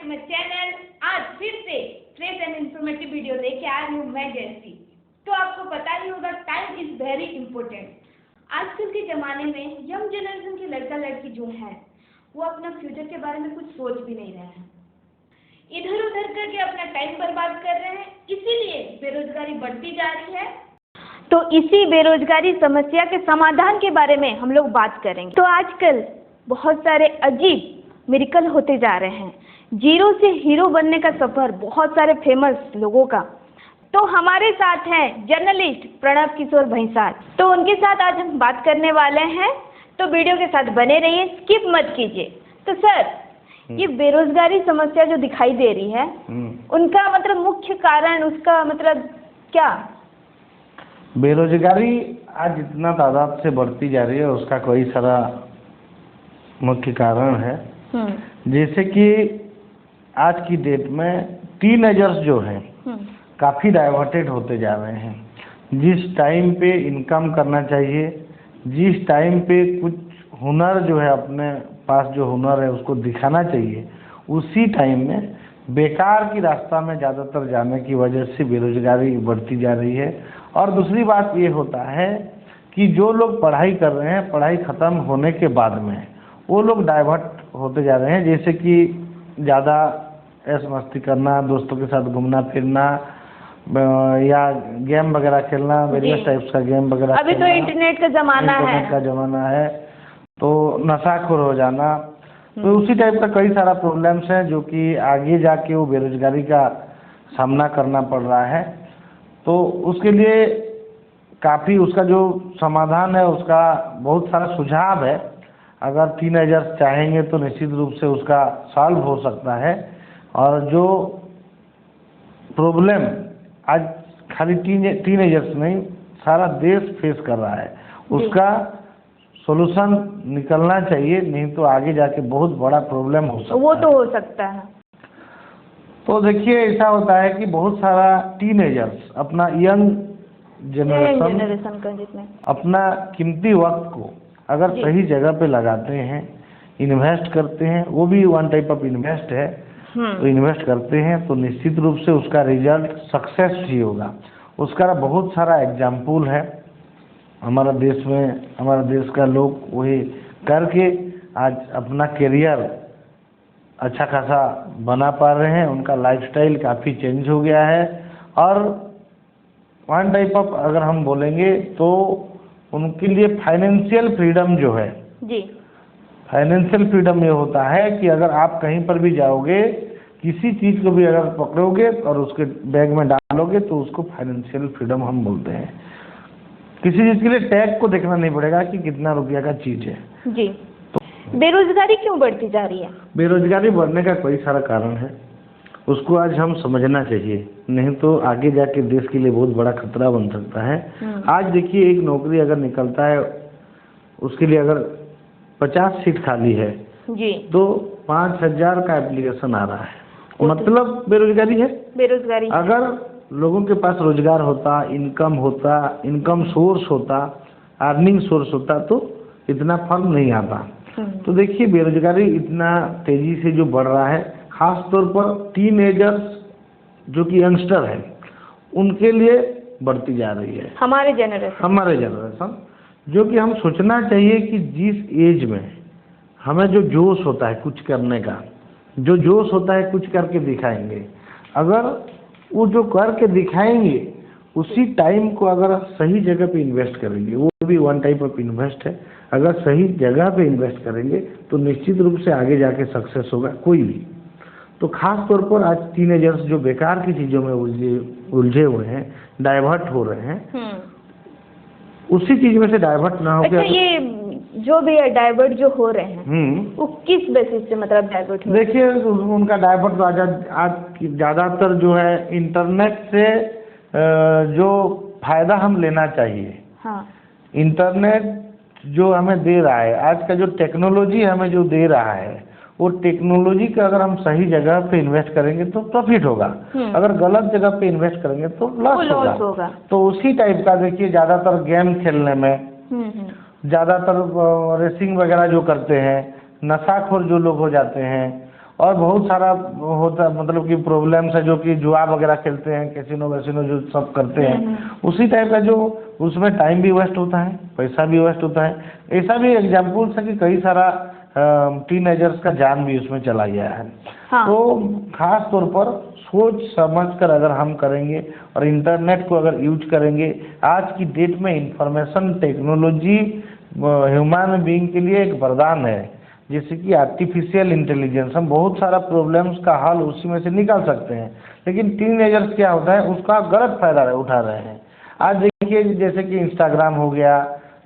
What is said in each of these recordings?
To my channel. आज फिर से फ्रेश एंड इन्फॉर्मेटिव वीडियो लेके आ रही हूँ मैं जैसी। तो आपको पता ही होगा टाइम इज वेरी इंपॉर्टेंट। आजकल के ज़माने में यंग जनरेशन के लड़का लड़की जो है वो अपना फ्यूचर के बारे में कुछ सोच भी नहीं रहे हैं, इधर उधर करके अपना टाइम बर्बाद कर रहे हैं, इसीलिए बेरोजगारी बढ़ती जा रही है। तो इसी बेरोजगारी समस्या के समाधान के बारे में हम लोग बात करेंगे। तो आजकल बहुत सारे अजीब मिरेकल होते जा रहे हैं, जीरो से हीरो बनने का सफर बहुत सारे फेमस लोगों का। तो हमारे साथ हैं जर्नलिस्ट प्रणव किशोर भैंसार, तो उनके साथ आज हम बात करने वाले हैं। तो वीडियो के साथ बने रहिए, स्किप मत कीजिए। तो सर, ये बेरोजगारी समस्या जो दिखाई दे रही है उनका मतलब मुख्य कारण, उसका मतलब क्या? बेरोजगारी आज इतना तादाद से बढ़ती जा रही है, उसका कई सारा मुख्य कारण है। जैसे कि आज की डेट में टीनेजर्स जो हैं काफ़ी डाइवर्टेड होते जा रहे हैं। जिस टाइम पे इनकम करना चाहिए, जिस टाइम पे कुछ हुनर जो है, अपने पास जो हुनर है उसको दिखाना चाहिए, उसी टाइम में बेकार की रास्ता में ज़्यादातर जाने की वजह से बेरोजगारी बढ़ती जा रही है। और दूसरी बात ये होता है कि जो लोग पढ़ाई कर रहे हैं, पढ़ाई ख़त्म होने के बाद में वो लोग डाइवर्ट होते जा रहे हैं। जैसे कि ज़्यादा ऐश मस्ती करना, दोस्तों के साथ घूमना फिरना, या गेम वगैरह खेलना, वेरियस टाइप्स का गेम वगैरह। अभी तो इंटरनेट का ज़माना है, तो नशाखोर हो जाना। तो उसी टाइप का कई सारा प्रॉब्लम्स हैं जो कि आगे जाके वो बेरोजगारी का सामना करना पड़ रहा है। तो उसके लिए काफ़ी उसका जो समाधान है, उसका बहुत सारा सुझाव है। अगर टीनेजर्स चाहेंगे तो निश्चित रूप से उसका सॉल्व हो सकता है। और जो प्रॉब्लम आज खाली टीनेजर्स नहीं, सारा देश फेस कर रहा है, उसका सॉल्यूशन निकलना चाहिए, नहीं तो आगे जाके बहुत बड़ा प्रॉब्लम हो सकता है। वो तो हो सकता है। तो देखिए, ऐसा होता है कि बहुत सारा टीनेजर्स अपना यंग जनरेशन का जिसमें अपना कीमती वक्त को अगर सही जगह पे लगाते हैं, इन्वेस्ट करते हैं, वो भी वन टाइप ऑफ इन्वेस्ट है, तो इन्वेस्ट करते हैं तो निश्चित रूप से उसका रिजल्ट सक्सेस ही होगा। उसका बहुत सारा एग्जाम्पल है हमारा देश में। हमारा देश का लोग वही करके आज अपना करियर अच्छा खासा बना पा रहे हैं। उनका लाइफस्टाइल काफ़ी चेंज हो गया है। और वन टाइप ऑफ अगर हम बोलेंगे तो उनके लिए फाइनेंशियल फ्रीडम जो है, फाइनेंशियल फ्रीडम ये होता है कि अगर आप कहीं पर भी जाओगे, किसी चीज़ को भी अगर पकड़ोगे और उसके बैग में डालोगे तो उसको फाइनेंशियल फ्रीडम हम बोलते हैं। किसी चीज़ के लिए टैग को देखना नहीं पड़ेगा कि कितना रुपया का चीज़ है। जी। तो बेरोजगारी क्यों बढ़ती जा रही है? बेरोजगारी बढ़ने का कई सारा कारण है, उसको आज हम समझना चाहिए, नहीं तो आगे जाके देश के लिए बहुत बड़ा खतरा बन सकता है। आज देखिए, एक नौकरी अगर निकलता है, उसके लिए अगर 50 सीट खाली है जी, तो 5000 का एप्लीकेशन आ रहा है, मतलब बेरोजगारी है। बेरोजगारी। अगर लोगों के पास रोजगार होता, इनकम सोर्स होता, अर्निंग सोर्स होता, तो इतना फर्म नहीं आता। तो देखिए, बेरोजगारी इतना तेजी से जो बढ़ रहा है, खास तौर पर टीनेजर्स जो कि यंगस्टर हैं, उनके लिए बढ़ती जा रही है। हमारे जनरेशन जो कि हम सोचना चाहिए कि जिस एज में हमें जो जोश होता है कुछ करने का, जो जोश होता है कुछ करके दिखाएंगे, अगर वो जो करके दिखाएंगे उसी टाइम को अगर सही जगह पे इन्वेस्ट करेंगे, वो भी वन टाइप ऑफ इन्वेस्ट है, अगर सही जगह पे इन्वेस्ट करेंगे तो निश्चित रूप से आगे जाके सक्सेस होगा कोई भी। तो खास तौर पर आज टीनेजर्स जो बेकार की चीज़ों में उलझे हुए हैं, डाइवर्ट हो रहे हैं, उसी चीज़ में से डाइवर्ट ना होकर। अच्छा, ये जो भी है डाइवर्ट जो हो रहे हैं वो किस बेसिस से मतलब डाइवर्ट हो रहे हैं? देखिए, उनका डाइवर्ट आज ज़्यादातर जो है इंटरनेट से जो फायदा हम लेना चाहिए, इंटरनेट जो हमें दे रहा है, आज का जो टेक्नोलॉजी हमें जो दे रहा है, वो टेक्नोलॉजी का अगर हम सही जगह पे इन्वेस्ट करेंगे तो प्रॉफिट होगा, अगर गलत जगह पे इन्वेस्ट करेंगे तो लॉस होगा। तो उसी टाइप का देखिए, ज़्यादातर गेम खेलने में, ज़्यादातर रेसिंग वगैरह जो करते हैं, नशाखोर जो लोग हो जाते हैं, और बहुत सारा होता, मतलब कि प्रॉब्लम्स है, जो कि जुआ वगैरह खेलते हैं, कैसीनो वैसीनो जो सब करते हैं, उसी टाइप का जो उसमें टाइम भी वेस्ट होता है, पैसा भी वेस्ट होता है। ऐसा भी एग्जाम्पल्स है कि कई सारा टीनेजर्स का जान भी उसमें चला गया है। हाँ। तो खास तौर पर सोच समझ कर अगर हम करेंगे और इंटरनेट को अगर यूज करेंगे, आज की डेट में इंफॉर्मेशन टेक्नोलॉजी ह्यूमन बीइंग के लिए एक वरदान है। जैसे कि आर्टिफिशियल इंटेलिजेंस, हम बहुत सारा प्रॉब्लम्स का हल उसी में से निकाल सकते हैं, लेकिन टीनेजर्स क्या होता है, उसका गलत फायदा उठा रहे हैं। आज देखिए जैसे कि इंस्टाग्राम हो गया,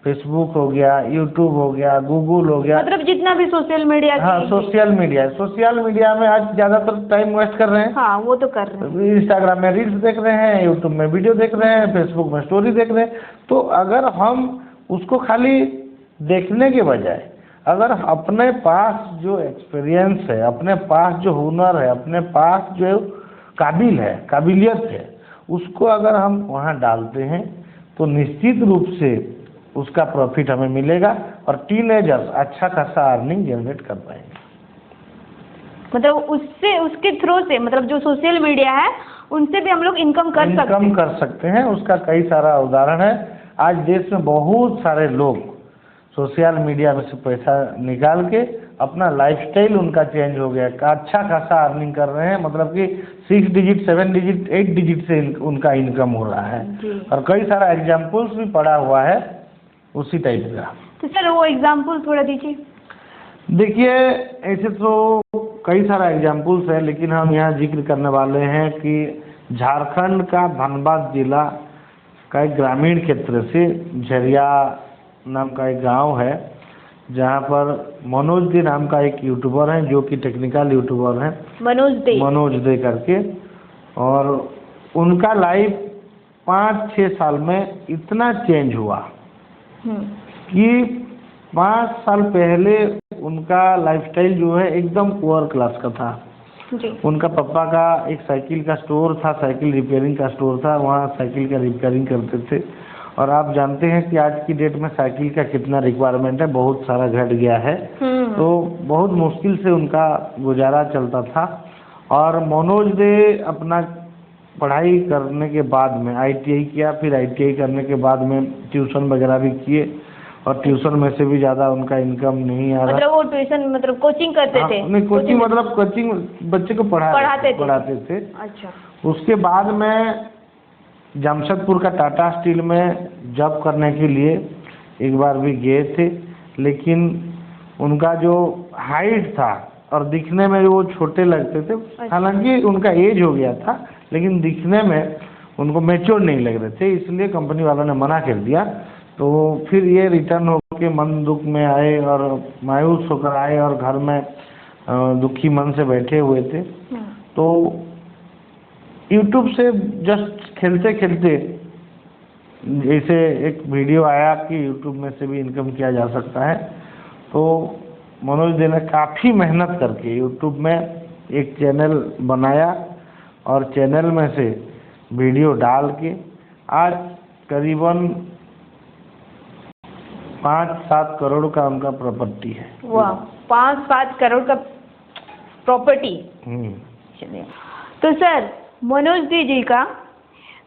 फेसबुक हो गया, यूट्यूब हो गया, गूगल हो गया, मतलब जितना भी सोशल मीडिया हाँ सोशल मीडिया में आज ज़्यादातर टाइम वेस्ट कर रहे हैं। हाँ वो तो कर रहे हैं। इंस्टाग्राम में रील्स देख रहे हैं, यूट्यूब में वीडियो देख रहे हैं, फेसबुक में स्टोरी देख रहे हैं। तो अगर हम उसको खाली देखने के बजाय अगर अपने पास जो एक्सपीरियंस है, अपने पास जो हुनर है, अपने पास जो काबिलियत है, उसको अगर हम वहाँ डालते हैं तो निश्चित रूप से उसका प्रॉफिट हमें मिलेगा और टीनेजर्स अच्छा खासा अर्निंग जनरेट कर पाएंगे। मतलब उससे, उसके थ्रू से, मतलब जो सोशल मीडिया है उनसे भी हम लोग इनकम कर सकते हैं। उसका कई सारा उदाहरण है। आज देश में बहुत सारे लोग सोशल मीडिया में से पैसा निकाल के अपना लाइफस्टाइल उनका चेंज हो गया, अच्छा खासा अर्निंग कर रहे हैं। मतलब कि 6 डिजिट, 7 डिजिट, 8 डिजिट से उनका इनकम हो रहा है। और कई सारा एग्जाम्पल्स भी पड़ा हुआ है उसी टाइप का। तो सर वो एग्जाम्पल थोड़ा दीजिए। देखिए ऐसे तो कई सारा एग्जाम्पल्स है, लेकिन हम यहाँ जिक्र करने वाले हैं कि झारखंड का धनबाद जिला का एक ग्रामीण क्षेत्र से झरिया नाम का एक गांव है, जहां पर मनोज दे नाम का एक यूट्यूबर है, जो कि टेक्निकल यूट्यूबर हैं, मनोज दे करके। और उनका लाइफ 5-6 साल में इतना चेंज हुआ कि 5 साल पहले उनका लाइफस्टाइल जो है एकदम पुअर क्लास का था। उनका पापा का एक साइकिल का स्टोर था, साइकिल रिपेयरिंग का स्टोर था, वहाँ साइकिल का रिपेयरिंग करते थे। और आप जानते हैं कि आज की डेट में साइकिल का कितना रिक्वायरमेंट है, बहुत सारा घट गया है। तो बहुत मुश्किल से उनका गुजारा चलता था। और मनोज ने अपना पढ़ाई करने के बाद में ITI किया, फिर ITI करने के बाद में ट्यूशन वगैरह भी किए, और ट्यूशन में से भी ज़्यादा उनका इनकम नहीं आ रहा। मतलब वो ट्यूशन मतलब कोचिंग करते थे? नहीं, कोचिंग मतलब कोचिंग बच्चे को पढ़ाते थे। अच्छा। उसके बाद में जमशेदपुर का टाटा स्टील में जॉब करने के लिए एक बार भी गए थे, लेकिन उनका जो हाइट था और दिखने में वो छोटे लगते थे। हालांकि उनका एज हो गया था, लेकिन दिखने में उनको मैच्योर नहीं लग रहे थे, इसलिए कंपनी वालों ने मना कर दिया। तो फिर ये रिटर्न होके मन दुख में आए और मायूस होकर आए और घर में दुखी मन से बैठे हुए थे। तो यूट्यूब से जस्ट खेलते खेलते जैसे एक वीडियो आया कि यूट्यूब में से भी इनकम किया जा सकता है। तो मनोज जी ने काफ़ी मेहनत करके यूट्यूब में एक चैनल बनाया और चैनल में से वीडियो डाल के आज करीबन 5-7 करोड़ का उनका प्रॉपर्टी है। वाह, 5-7 करोड़ का प्रॉपर्टी। चलिए, तो सर मनोज जी का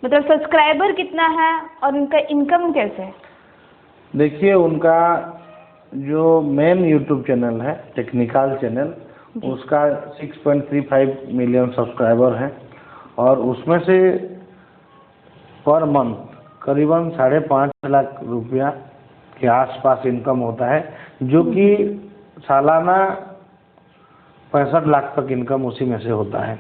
मतलब सब्सक्राइबर कितना है और उनका इनकम कैसे है? देखिए उनका जो मेन यूट्यूब चैनल है, टेक्निकल चैनल, उसका 6.35 मिलियन सब्सक्राइबर हैं और उसमें से पर मंथ करीबन 5.5 लाख रुपया के आसपास इनकम होता है, जो कि सालाना 65 लाख तक इनकम उसी में से होता है।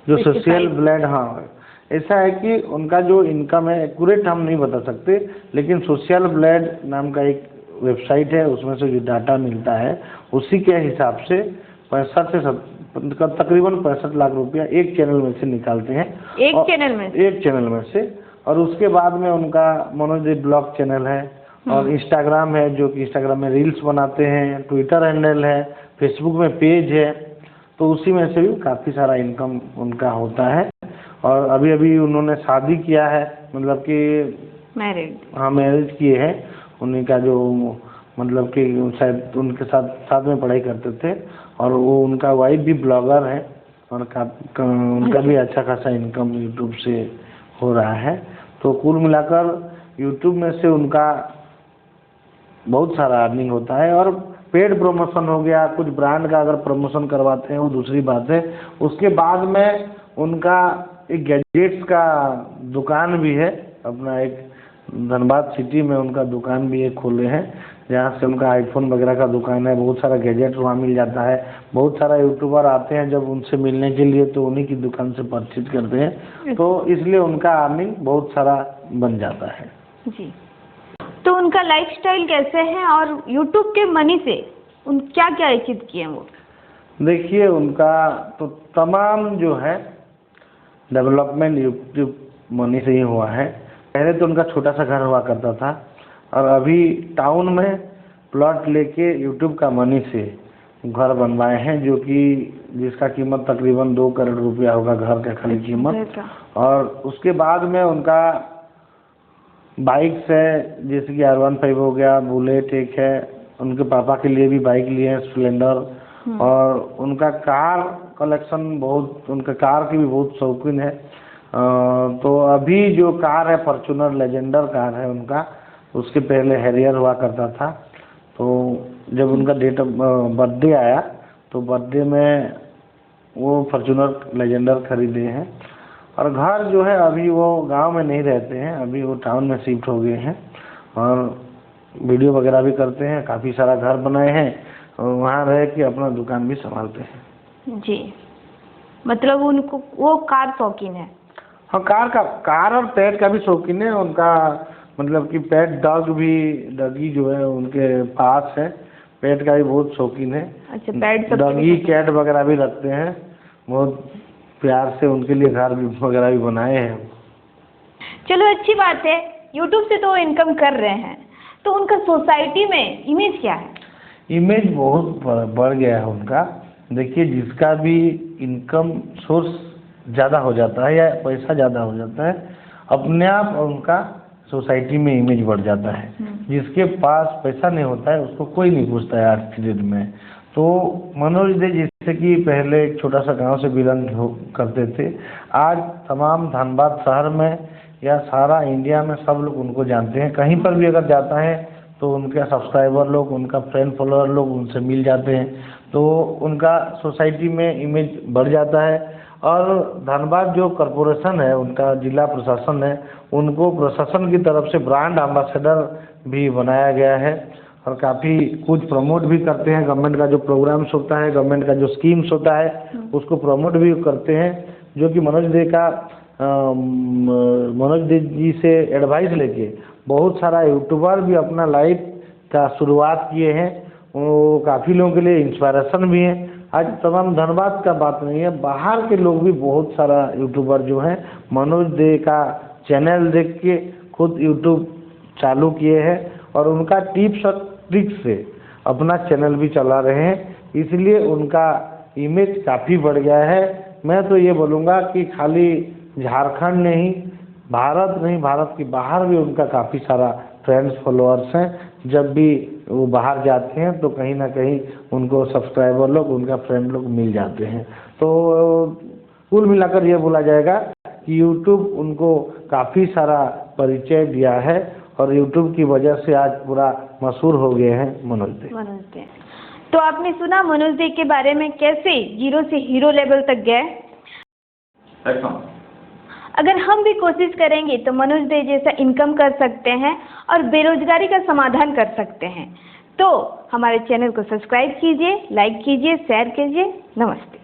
जो सोशल ब्लेड, हाँ ऐसा है कि उनका जो इनकम है एक्यूरेट हम नहीं बता सकते, लेकिन सोशल ब्लेड नाम का एक वेबसाइट है, उसमें से जो डाटा मिलता है उसी के हिसाब से 65 से तकरीबन 65 लाख रुपया एक चैनल में से निकालते हैं। एक चैनल में से। और उसके बाद में उनका मनोज जी ब्लॉग चैनल है और इंस्टाग्राम है, जो कि इंस्टाग्राम में रील्स बनाते हैं, ट्विटर हैंडल है, फेसबुक में पेज है। तो उसी में से भी काफ़ी सारा इनकम उनका होता है। और अभी अभी उन्होंने शादी किया है, मतलब कि मैरिज किए हैं। उन्हीं का जो मतलब कि शायद उनके साथ साथ में पढ़ाई करते थे, और वो उनका वाइफ भी ब्लॉगर है, और उनका भी अच्छा खासा इनकम यूट्यूब से हो रहा है। तो कुल मिलाकर यूट्यूब में से उनका बहुत सारा अर्निंग होता है। और पेड प्रमोशन हो गया, कुछ ब्रांड का अगर प्रमोशन करवाते हैं वो दूसरी बात है। उसके बाद में उनका एक गैजेट्स का दुकान भी है, अपना एक धनबाद सिटी में उनका दुकान भी एक खोले हैं, जहाँ से उनका आईफोन वगैरह का दुकान है, बहुत सारा गैजेट वहाँ मिल जाता है। बहुत सारा यूट्यूबर आते हैं जब उनसे मिलने के लिए, तो उन्हीं की दुकान से परचेज करते हैं, तो इसलिए उनका अर्निंग बहुत सारा बन जाता है जी। तो उनका लाइफस्टाइल कैसे है, और यूट्यूब के मनी से उन क्या क्या अचीव किए वो? देखिए, उनका तो तमाम जो है डेवलपमेंट यूट्यूब मनी से ही हुआ है। पहले तो उनका छोटा सा घर हुआ करता था, और अभी टाउन में प्लॉट लेके यूट्यूब का मनी से घर बनवाए हैं, जो कि जिसका कीमत तकरीबन 2 करोड़ रुपया होगा घर का खाली कीमत। और उसके बाद में उनका बाइक्स है, जैसे कि R15 हो गया, बुलेट एक है, उनके पापा के लिए भी बाइक लिए हैं स्प्लेंडर। और उनका कार कलेक्शन बहुत, उनका कार की भी बहुत शौकीन है। तो अभी जो कार है फॉर्च्यूनर लेजेंडर कार है उनका, उसके पहले हैरियर हुआ करता था। तो जब उनका बर्थडे आया तो बर्थडे में वो फॉर्च्यूनर लेजेंडर खरीदे हैं। और घर जो है अभी वो गांव में नहीं रहते हैं, अभी वो टाउन में शिफ्ट हो गए हैं, और वीडियो वगैरह भी करते हैं, काफ़ी सारा घर बनाए हैं, और वहाँ रह के अपना दुकान भी संभालते हैं। जी, मतलब उनको वो कार शौकीन है। हाँ, कार और पेट का भी शौकीन है उनका, मतलब कि पेट डगी जो है उनके पास है, पेट का भी बहुत शौकीन है। अच्छा, पेट डगी कैट वगैरह भी रखते हैं, बहुत प्यार से उनके लिए घर भी वगैरह भी बनाए हैं। चलो, अच्छी बात है, यूट्यूब से तो इनकम कर रहे हैं, तो उनका सोसाइटी में इमेज क्या है? इमेज बहुत बढ़ गया है उनका। देखिए, जिसका भी इनकम सोर्स ज़्यादा हो जाता है या पैसा ज़्यादा हो जाता है, अपने आप उनका सोसाइटी में इमेज बढ़ जाता है। जिसके पास पैसा नहीं होता है उसको कोई नहीं पूछता है आज की डेट में। तो मनोज दे जैसे कि पहले एक छोटा सा गांव से बिलोंग करते थे, आज तमाम धनबाद शहर में या सारा इंडिया में सब लोग उनको जानते हैं। कहीं पर भी अगर जाता है तो उनके सब्सक्राइबर लोग, उनका फ्रेंड फॉलोअर लोग उनसे मिल जाते हैं, तो उनका सोसाइटी में इमेज बढ़ जाता है। और धनबाद जो कॉरपोरेशन है, उनका जिला प्रशासन है, उनको प्रशासन की तरफ से ब्रांड एम्बेसडर भी बनाया गया है, और काफ़ी कुछ प्रमोट भी करते हैं। गवर्नमेंट का जो प्रोग्राम्स होता है, गवर्नमेंट का जो स्कीम्स होता है, उसको प्रमोट भी करते हैं, जो कि मनोज दे जी से एडवाइस लेके बहुत सारा यूट्यूबर भी अपना लाइफ का शुरुआत किए हैं। वो काफ़ी लोगों के लिए इंस्पायरेशन भी हैं। आज तमाम धनबाद का बात नहीं है, बाहर के लोग भी बहुत सारा यूट्यूबर जो हैं मनोज दे का चैनल देख के खुद यूट्यूब चालू किए हैं, और उनका टिप्स और ट्रिक्स से अपना चैनल भी चला रहे हैं, इसलिए उनका इमेज काफ़ी बढ़ गया है। मैं तो ये बोलूँगा कि खाली झारखंड नहीं, भारत के बाहर भी उनका काफ़ी सारा फ्रेंड्स फॉलोअर्स हैं। जब भी वो बाहर जाते हैं तो कहीं ना कहीं उनको सब्सक्राइबर लोग, उनका फ्रेंड लोग मिल जाते हैं। तो कुल मिलाकर ये बोला जाएगा कि यूट्यूब उनको काफ़ी सारा परिचय दिया है, और यूट्यूब की वजह से आज पूरा मशहूर हो गए हैं मनोज दे। तो आपने सुना मनोज दे के बारे में, कैसे जीरो से हीरो लेवल तक गए। अगर हम भी कोशिश करेंगे तो मनोज दे जैसा इनकम कर सकते हैं और बेरोजगारी का समाधान कर सकते हैं। तो हमारे चैनल को सब्सक्राइब कीजिए, लाइक कीजिए, शेयर कीजिए। नमस्ते।